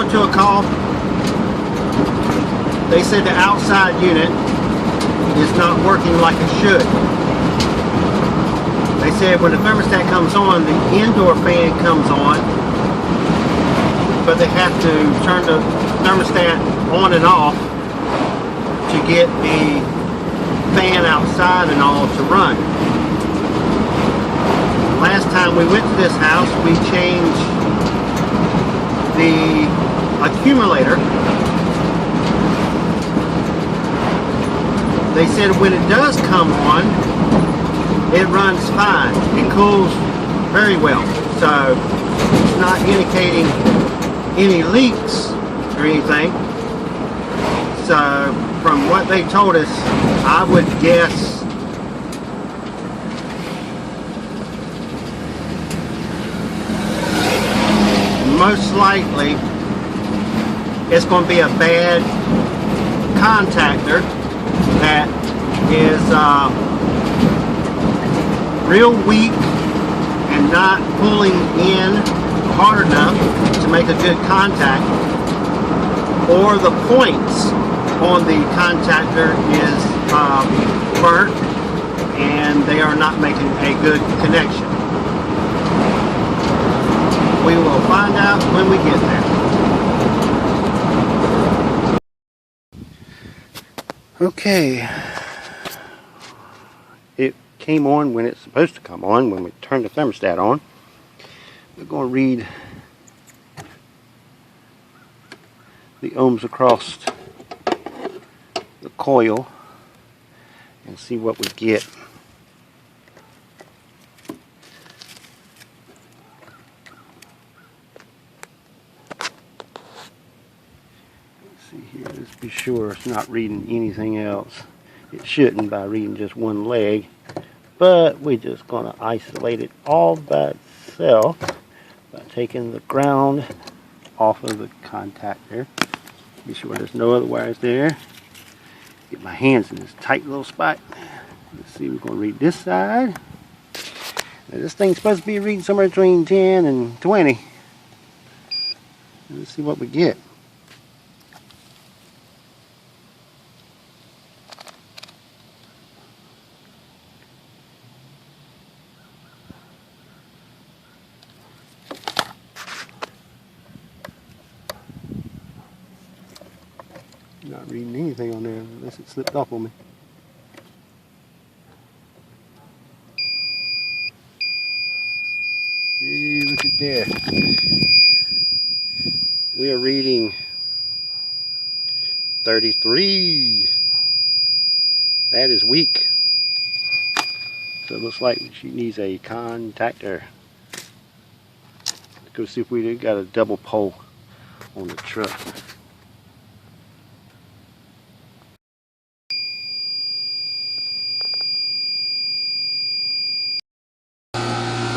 came to a call. They said the outside unit is not working like it should. They said when the thermostat comes on, the indoor fan comes on, but they have to turn the thermostat on and off to get the fan outside and all to run. Last time we went to this house, we changed the accumulator. They said when it does come on, it runs fine. It cools very well. So it's not indicating any leaks or anything. So from what they told us, I would guess most likely it's going to be a bad contactor that is real weak and not pulling in hard enough to make a good contact, or the points on the contactor is burnt and they are not making a good connection. We will find out when we get there. Okay, it came on when it's supposed to come on when we turn the thermostat on. We're going to read the ohms across the coil and see what we get. See here, let's be sure it's not reading anything else. It shouldn't by reading just one leg, but we're just going to isolate it all by itself by taking the ground off of the contactor. Be sure there's no other wires there. Get my hands in this tight little spot. Let's see, we're going to read this side. Now, this thing's supposed to be reading somewhere between 10 and 20. Let's see what we get. Not reading anything on there unless it slipped off on me. Hey, look at there. We are reading 33. That is weak. So it looks like she needs a contactor. Let's go see if we got a double pole on the truck.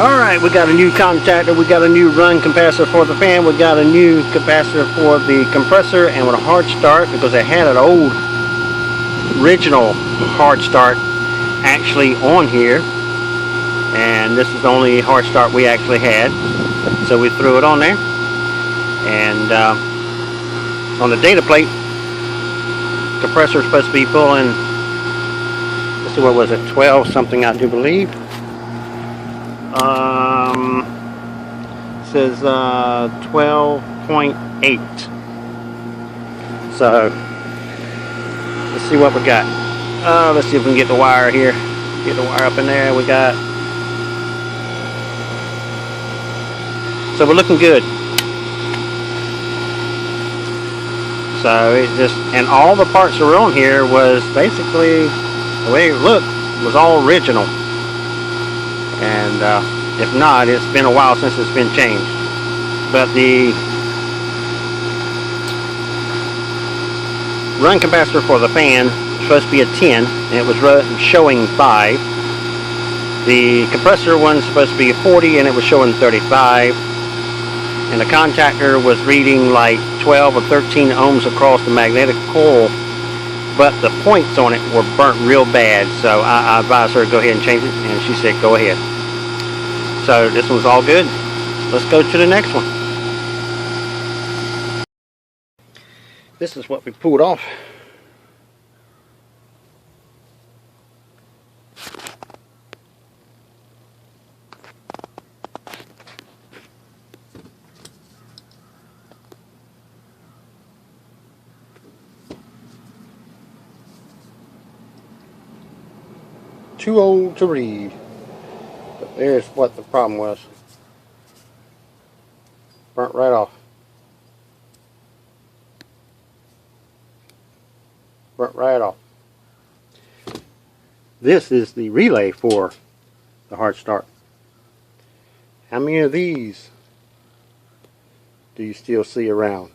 Alright, we got a new contactor, we got a new run capacitor for the fan, we got a new capacitor for the compressor, and with a hard start, because I had an old original hard start actually on here, and this is the only hard start we actually had, so we threw it on there. And on the data plate, compressor is supposed to be pulling, let's see, what was it, 12 something, I do believe. Says 12.8. So let's see what we got. Let's see if we can get the wire here. Get the wire up in there. We got. So we're looking good. So it just, and all the parts that were on here was basically the way it looked was all original. And if not, it's been a while since it's been changed. But the run capacitor for the fan was supposed to be a 10, and it was showing 5. The compressor one's supposed to be a 40, and it was showing 35. And the contactor was reading like 12 or 13 ohms across the magnetic coil, but the points on it were burnt real bad. So I advised her to go ahead and change it, and she said go ahead. So this one's all good. Let's go to the next one. This is what we pulled off. Too old to read. But there's what the problem was. Burnt right off. Burnt right off. This is the relay for the hard start. How many of these do you still see around?